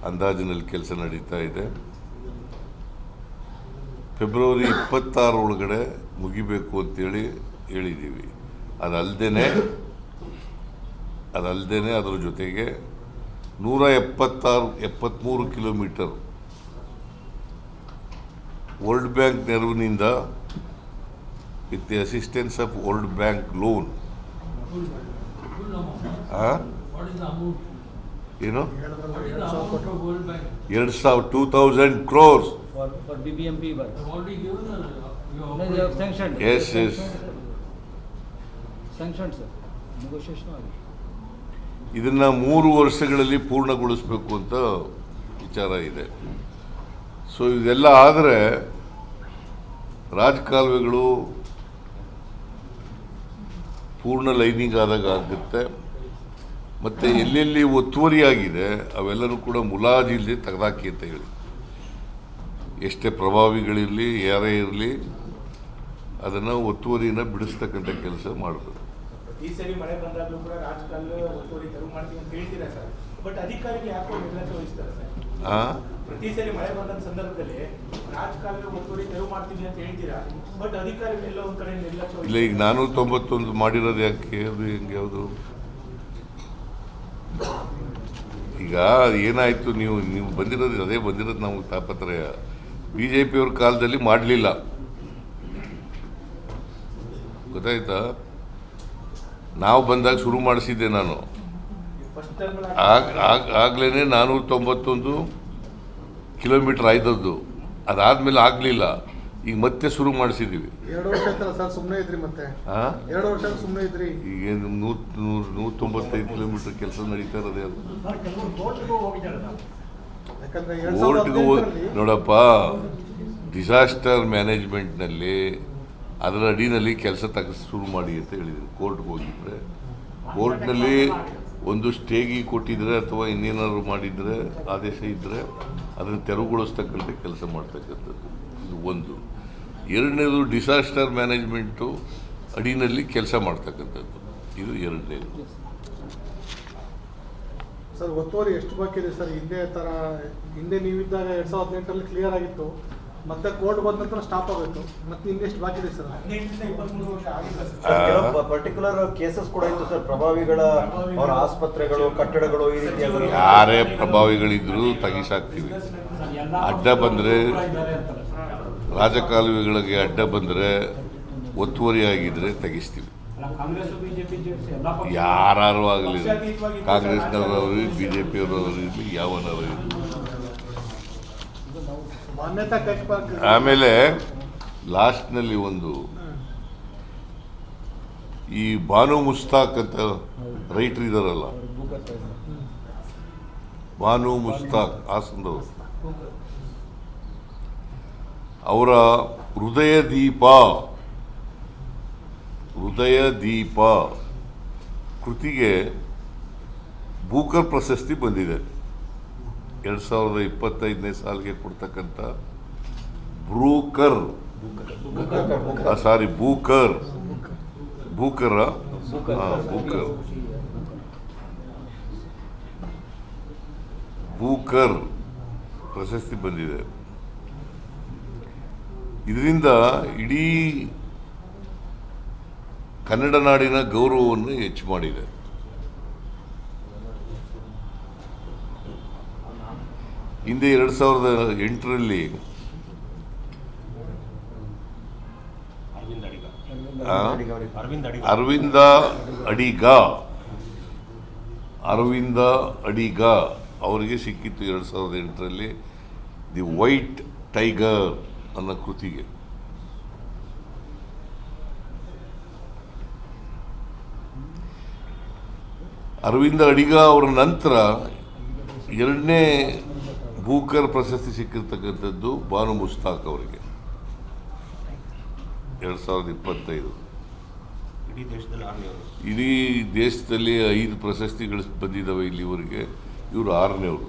ಅಂದಾಜಿನಲ್ಲಿ ಕೆಲಸ ನಡೀತಾ ಇದೆ. ಫೆಬ್ರವರಿ 26 ಒಳಗಡೆ ಮುಗಿಬೇಕು ಅಂತೇಳಿ ಹೇಳಿದ್ದೀವಿ. ಅದಲ್ಲದೆ ಅದರ ಜೊತೆಗೆ 173 ಕಿಲೋಮೀಟರ್ ವರ್ಲ್ಡ್ ಬ್ಯಾಂಕ್ ನೆರವಿನಿಂದ with the assistance of world bank loan. ಏನು 2,000 crores. For BBMP work. No, they have sanctioned. Yes. Sanctioned sir. Negotiation ಆಗಿದೆ. ಇದನ್ನ 3 ವರ್ಷಗಳಲ್ಲಿ ಪೂರ್ಣಗೊಳಿಸಬೇಕು ಅಂತ ವಿಚಾರ ಇದೆ. ಸೊ ಇದೆಲ್ಲ ಆದರೆ ರಾಜಕಾಲುವೆಗಳು ಪೂರ್ಣ ಲೈನಿಂಗ್ ಆದಾಗ ಆಗುತ್ತೆ. ಮತ್ತು ಎಲ್ಲೆಲ್ಲಿ ಒತ್ತುವರಿಯಾಗಿದೆ ಅವೆಲ್ಲರೂ ಕೂಡ ಮುಲಾಜಿಲ್ಲದೆ ತೆಗೆದಾಕಿ ಅಂತ ಹೇಳಿ, ಎಷ್ಟೇ ಪ್ರಭಾವಿಗಳಿರಲಿ ಯಾರೇ ಇರಲಿ ಅದನ್ನು ಒತ್ತುವರಿನ ಬಿಡಿಸ್ತಕ್ಕಂಥ ಕೆಲಸ ಮಾಡಬೇಕು. ಈ ಸರಿ ಮಳೆ ಬಂದಾಗಲೂ ಕೂಡ ರಾಜಕಾಲುವೆ ಒತ್ತುವರಿ ತೆರವು ಮಾಡ್ತೀವಿ ಅಂತ ಹೇಳ್ತೀರಾ ಸರ್, ಬಟ್ ಅಧಿಕಾರಿಗಳು ಯಾಕೋ ನಿರ್ಲಕ್ಷ್ಯ ವಹಿಸ್ತಾರೆ ಸರ್? ಪ್ರತಿ ಸರಿ ಮಳೆ ಬಂದ ಸಂದರ್ಭದಲ್ಲಿ ರಾಜಕಾಲುವೆ ಒತ್ತುವರಿ ತೆರವು ಮಾಡ್ತೀವಿ ಅಂತ ಹೇಳ್ತೀರಾ, ಬಟ್ ಅಧಿಕಾರಿಗಳು ಎಲ್ಲ ಒಂದ್ ಕಡೆ ನಿರ್ಲಕ್ಷ್ಯ ಇಲ್ಲ. ಈಗ 491 ಮಾಡಿರೋದು ಯಾಕೆ? ಅದು ಹೆಂಗೆ? ಯಾವುದು ಈಗ ಏನಾಯಿತು? ನೀವು ಬಂದಿರೋದು ಅದೇ ಬಂದಿರೋದು ನಮಗೆ ತಾಪತ್ರಯ. BJP ಅವ್ರ ಕಾಲದಲ್ಲಿ ಮಾಡಲಿಲ್ಲ, ಗೊತ್ತಾಯ್ತಾ? ನಾವು ಬಂದಾಗ ಶುರು ಮಾಡಿಸಿದ್ದೆ ನಾನು. ಆಗ್ಲೇ 491 ಕಿಲೋಮೀಟರ್ ಆಯ್ತದ್ದು. ಅದಾದ್ಮೇಲೆ ಆಗಲಿಲ್ಲ, ಈಗ ಮತ್ತೆ ಶುರು ಮಾಡಿಸಿದ್ದೀವಿ. 2 ವರ್ಷ ಸರ್ ಸುಮ್ಮನೆ ಇದ್ರಿ, ಮತ್ತೆ 2 ವರ್ಷ ಸುಮ್ಮನೆ ಇದ್ರಿ. ಈಗೇನು 195 ಕಿಲೋಮೀಟರ್ ಕೆಲಸ ನಡೀತಾ ಇರೋದೇ ಅದು. ಕೋರ್ಟ್ಗೆ ನೋಡಪ್ಪ, ಡಿಸಾಸ್ಟರ್ ಮ್ಯಾನೇಜ್ಮೆಂಟ್ನಲ್ಲಿ ಅದರ ಅಡಿನಲ್ಲಿ ಕೆಲಸ ಶುರು ಮಾಡಿ ಅಂತ ಹೇಳಿದ್ದೀನಿ. ಕೋರ್ಟ್ಗೆ ಹೋಗಿದ್ರೆ ಕೋರ್ಟ್ನಲ್ಲಿ ಒಂದು ಸ್ಟೇಗಿ ಕೊಟ್ಟಿದ್ರೆ ಅಥವಾ ಇನ್ನೇನಾದ್ರು ಮಾಡಿದರೆ ಆದೇಶ ಇದ್ದರೆ ಅದನ್ನು ತೆರವುಗೊಳಿಸ್ತಕ್ಕಂಥ ಕೆಲಸ ಮಾಡ್ತಕ್ಕಂಥದ್ದು ಇದು ಒಂದು. ಎರಡನೇದು ಡಿಸಾಸ್ಟರ್ ಮ್ಯಾನೇಜ್ಮೆಂಟು ಅಡಿನಲ್ಲಿ ಕೆಲಸ ಮಾಡ್ತಕ್ಕಂಥದ್ದು ಇದು ಎರಡನೇದು. ಸರ್ ಒತ್ತುವರಿ ಎಷ್ಟು ಬಾಕಿ ಇದೆ ಸರ್? ಹಿಂದೆ ನೀವಿದ್ದಾಗ 2018 ಕ್ಲಿಯರ್ ಆಗಿತ್ತು, ಮತ್ತೆ ಕೋರ್ಟ್ ಬಂದ ನಂತರ ಸ್ಟಾಪ್ ಆಗೋಯ್ತು, ಮತ್ತೆ ಇನ್ನೆಷ್ಟು ಬಾಕಿ ಇದೆ ಸರ್? 18-23 ವರ್ಷ ಆಗಿಲ್ಲ ಸರ್. ಕೆಲವು ಪರ್ಟಿಕ್ಯುಲರ್ ಕೇಸಸ್ ಕೂಡ ಇತ್ತು ಸರ್, ಪ್ರಭಾವಿಗಳ ಅವರ ಆಸ್ಪತ್ರೆಗಳು, ಕಟ್ಟಡಗಳು ಈ ರೀತಿ. ಯಾರೇ ಪ್ರಭಾವಿಗಳಿದ್ರು ತೆಗಿಸಾಕ್ತೀವಿ. ಅಡ್ಡ ಬಂದರೆ, ರಾಜಕಾಲುವೆಗಳಿಗೆ ಅಡ್ಡ ಬಂದರೆ, ಒತ್ತುವರಿ ಆಗಿದ್ರೆ ತೆಗಿಸ್ತೀವಿ. ಯಾರು ಆಗಲಿ, ಕಾಂಗ್ರೆಸ್ನವರು BJP ಅವರವರು ಇರಲಿ, ಯಾವನವರು ಇರಲಿ. ಆಮೇಲೆ ಲಾಸ್ಟ್ನಲ್ಲಿ ಒಂದು ಈ ಬಾನು ಮುಸ್ತಾಕ್ ಅಂತ ರೈಟರ್ ಇದಾರಲ್ಲ, ಬಾನು ಮುಸ್ತಾಕ್ ಹಾಸನದವರು, ಅವರ ಹೃದಯ ದೀಪ ಕೃತಿಗೆ ಬೂಕರ್ ಪ್ರಶಸ್ತಿ ಬಂದಿದೆ. 2025ನೇ ಸಾಲಿಗೆ ಕೊಡ್ತಕ್ಕಂಥ ಬೂಕರ್ ಪ್ರಶಸ್ತಿ ಬಂದಿದೆ. ಇದರಿಂದ ಇಡೀ ಕನ್ನಡ ನಾಡಿನ ಗೌರವವನ್ನು ಹೆಚ್ಚು ಮಾಡಿದೆ. ಹಿಂದೆ 2008ರಲ್ಲಿ ಅರವಿಂದ ಅಡಿಗ ಅವರಿಗೆ ಸಿಕ್ಕಿತ್ತು 2008ರಲ್ಲಿ ದಿ ವೈಟ್ ಟೈಗರ್ ಅನ್ನೋ ಕೃತಿಗೆ. ಅರವಿಂದ ಅಡಿಗ ಅವರ ನಂತರ 2ನೇ ಬೂಕರ್ ಪ್ರಶಸ್ತಿ ಸಿಕ್ಕಿರ್ತಕ್ಕಂಥದ್ದು ಬಾನು ಮುಸ್ತಾಕ್ ಅವರಿಗೆ 2025. ಇಡೀ ದೇಶದಲ್ಲಿ 5 ಪ್ರಶಸ್ತಿಗಳು ಬಂದಿದ್ದಾವೆ ಇಲ್ಲಿವರೆಗೆ, ಇವರು 6ನೇವರು.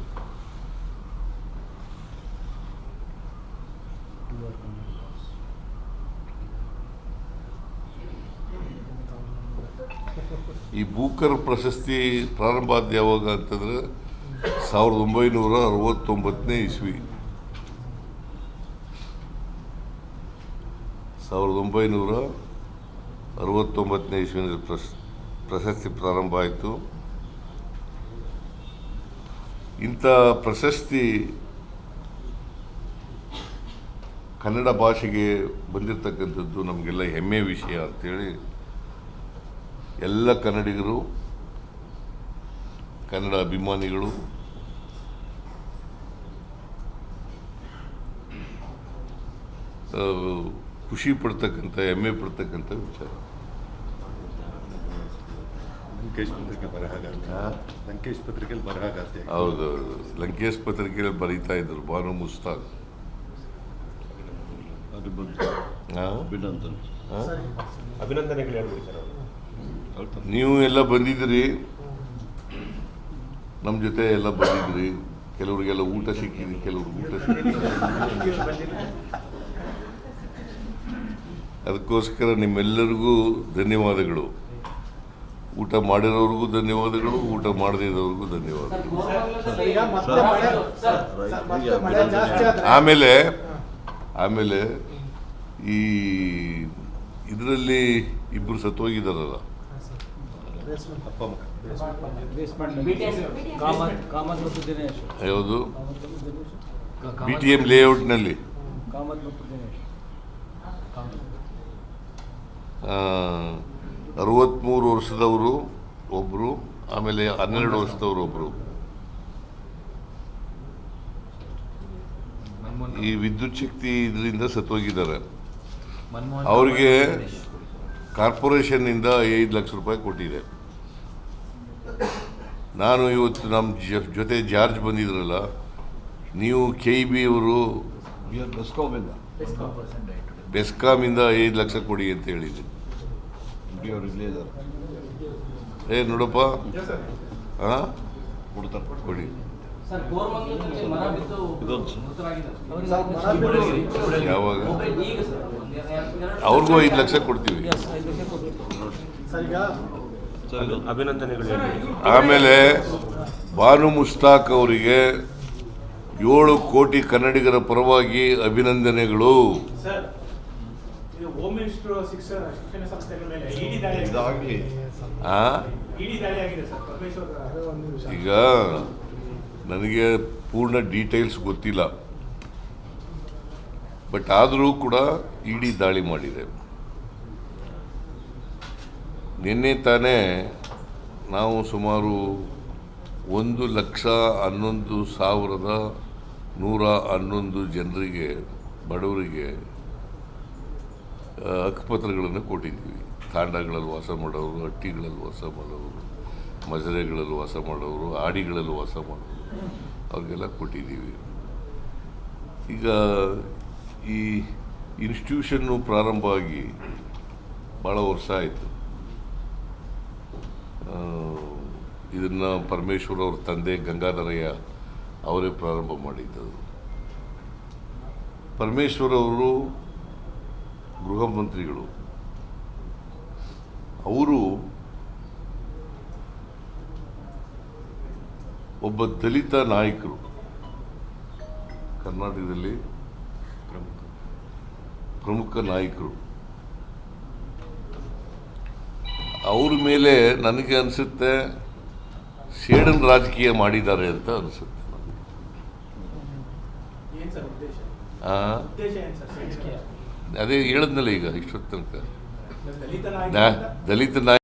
ಈ ಬೂಕರ್ ಪ್ರಶಸ್ತಿ ಪ್ರಾರಂಭ ಆದ ಯಾವಾಗ ಅಂತಂದ್ರೆ 1969ನೇ ಇಸ್ವಿ. 1969ನೇ ಇಸ್ವಿನಲ್ಲಿ ಪ್ರಶಸ್ತಿ ಪ್ರಾರಂಭ ಆಯಿತು. ಇಂಥ ಪ್ರಶಸ್ತಿ ಕನ್ನಡ ಭಾಷೆಗೆ ಬಂದಿರತಕ್ಕಂಥದ್ದು ನಮಗೆಲ್ಲ ಹೆಮ್ಮೆ ವಿಷಯ ಅಂತೇಳಿ ಎಲ್ಲ ಕನ್ನಡಿಗರು, ಕನ್ನಡ ಅಭಿಮಾನಿಗಳು ಖುಷಿ ಪಡ್ತಕ್ಕಂಥ, ಹೆಮ್ಮೆ ಪಡ್ತಕ್ಕಂಥ ವಿಚಾರ. ಲಂಕೇಶ್ ಪತ್ರಿಕೆಯಲ್ಲಿ ಬರಹಾಗಾರ್ತಿ. ಹೌದು, ಲಂಕೇಶ್ ಪತ್ರಿಕೆಯಲ್ಲಿ ಬರೀತಾ ಇದ್ರು ಬಾನು ಮುಸ್ತಾಕ್. ಅಭಿನಂದನೆಗಳು ಹೇಳ್ಬಿಡಿ ಸರ್. ನೀವು ಎಲ್ಲ ಬಂದಿದ್ದೀರಿ, ನಮ್ಮ ಜೊತೆ ಎಲ್ಲ ಬಂದಿದ್ರಿ. ಕೆಲವರಿಗೆಲ್ಲ ಊಟ ಸಿಕ್ಕಿದೆ, ಕೆಲವ್ರಿಗೆ ಊಟ ಸಿಕ್ಕಿದೆ. ಅದಕ್ಕೋಸ್ಕರ ನಿಮ್ಮೆಲ್ಲರಿಗೂ ಧನ್ಯವಾದಗಳು. ಊಟ ಮಾಡಿರೋರಿಗೂ ಧನ್ಯವಾದಗಳು, ಊಟ ಮಾಡದೇ ಇರೋರಿಗೂ ಧನ್ಯವಾದಗಳು. ಈಗ ಮತ್ತೆ ಮಳೆ ಜಾಸ್ತಿ ಆದ್ರೆ ಆಮೇಲೆ ಈ ಇದರಲ್ಲಿ ಇಬ್ಬರು ಸತ್ತೋಗಿದ್ದಾರಲ್ಲ, ಅಪ್ಪ ಅಮ್ಮ ಕಾಮತ್ ಮತ್ತು ದಿನೇಶ್. ಯಾವುದು? BTM ಲೇಔಟ್ನಲ್ಲಿ ಕಾಮತ್ ಮತ್ತು ದಿನೇಶ್ 63 ವರ್ಷದವರು ಒಬ್ಬರು, ಆಮೇಲೆ 12 ವರ್ಷದವರು ಒಬ್ಬರು. ಈ ವಿದ್ಯುತ್ ಶಕ್ತಿ ಇದರಿಂದ ಸತ್ತೋಗಿದ್ದಾರೆ. ಅವ್ರಿಗೆ ಕಾರ್ಪೊರೇಷನ್ನಿಂದ 5 ಲಕ್ಷ ರೂಪಾಯಿ ಕೊಟ್ಟಿದೆ. ನಾನು ಇವತ್ತು ನಮ್ಮ ಜೊತೆ ಜಾರ್ಜ್ ಬಂದಿದ್ರಲ್ಲ, ನೀವು KEB ಅವರು ಬೆಸ್ಕಾಮಿಂದ 5 ಲಕ್ಷ ಕೊಡಿ ಅಂತ ಹೇಳಿದ್ದೀನಿ. ನೋಡಪ್ಪ, ಕೊಡಿ. ಯಾವಾಗ? ಅವ್ರಿಗೂ 5 ಲಕ್ಷ ಕೊಡ್ತೀವಿ. ಅಭಿನಂದನೆಗಳು. ಆಮೇಲೆ ಬಾನು ಮುಸ್ತಾಕ್ ಅವರಿಗೆ 7 ಕೋಟಿ ಕನ್ನಡಿಗರ ಪರವಾಗಿ ಅಭಿನಂದನೆಗಳು. ಸರ್, ಇದು ಹೋಮ್ ಮಿನಿಸ್ಟರ್ ಶಿಕ್ಷಣ ಸಂಸ್ಥೆಗಳ ಮೇಲೆ ಇಡಿ ದಾಳಿ ಇದಾಗಲಿ. ಇಡಿ ದಾಳಿ ಆಗಿದೆ ಸರ್. ಪರಮೇಶ್ವರ್ ಈಗ ನನಗೆ ಪೂರ್ಣ ಡೀಟೇಲ್ಸ್ ಗೊತ್ತಿಲ್ಲ, ಬಟ್ ಆದರೂ ಕೂಡ ಇಡಿ ದಾಳಿ ಮಾಡಿದೆ. ನಿನ್ನೆ ತಾನೇ ನಾವು ಸುಮಾರು 1,11,111 ಜನರಿಗೆ, ಬಡವರಿಗೆ ಹಕ್ಕುಪತ್ರಗಳನ್ನು ಕೊಟ್ಟಿದ್ದೀವಿ. ತಾಂಡಗಳಲ್ಲಿ ವಾಸ ಮಾಡೋರು, ಹಟ್ಟಿಗಳಲ್ಲಿ ವಾಸ ಮಾಡೋರು, ಮಜರೆಗಳಲ್ಲಿ ವಾಸ ಮಾಡೋರು, ಆಡಿಗಳಲ್ಲಿ ವಾಸ ಮಾಡೋರು, ಅವ್ರಿಗೆಲ್ಲ ಕೊಟ್ಟಿದ್ದೀವಿ. ಈಗ ಈ ಇನ್ಸ್ಟಿಟ್ಯೂಷನ್ನು ಪ್ರಾರಂಭ ಆಗಿ ಭಾಳ ವರ್ಷ ಆಯಿತು. ಇದನ್ನು ಪರಮೇಶ್ವರ್ ಅವ್ರ ತಂದೆ ಗಂಗಾಧರಯ್ಯ ಅವರೇ ಪ್ರಾರಂಭ ಮಾಡಿದ್ದರು. ಪರಮೇಶ್ವರ್ ಅವರು ಗೃಹ ಮಂತ್ರಿಗಳು. ಅವರು ಒಬ್ಬ ದಲಿತ ನಾಯಕರು, ಕರ್ನಾಟಕದಲ್ಲಿ ಪ್ರಮುಖ ನಾಯಕರು. ಅವ್ರ ಮೇಲೆ ನನಗೆ ಅನಿಸುತ್ತೆ ಸೇಡನ್ ರಾಜಕೀಯ ಮಾಡಿದ್ದಾರೆ ಅಂತ ಅನಿಸುತ್ತೆ. ಏನ್ ಸರ್ ಉದ್ದೇಶ? ಆ, ಉದ್ದೇಶ ಏನ್ ಸರ್? ಅದೇ ಹೇಳಿದ್ನಲ್ಲ ಈಗ ಇಷ್ಟೊತ್ತು ತನಕ ದಲಿತ ನಾಯಕ ದಲಿತ ನಾಯಕ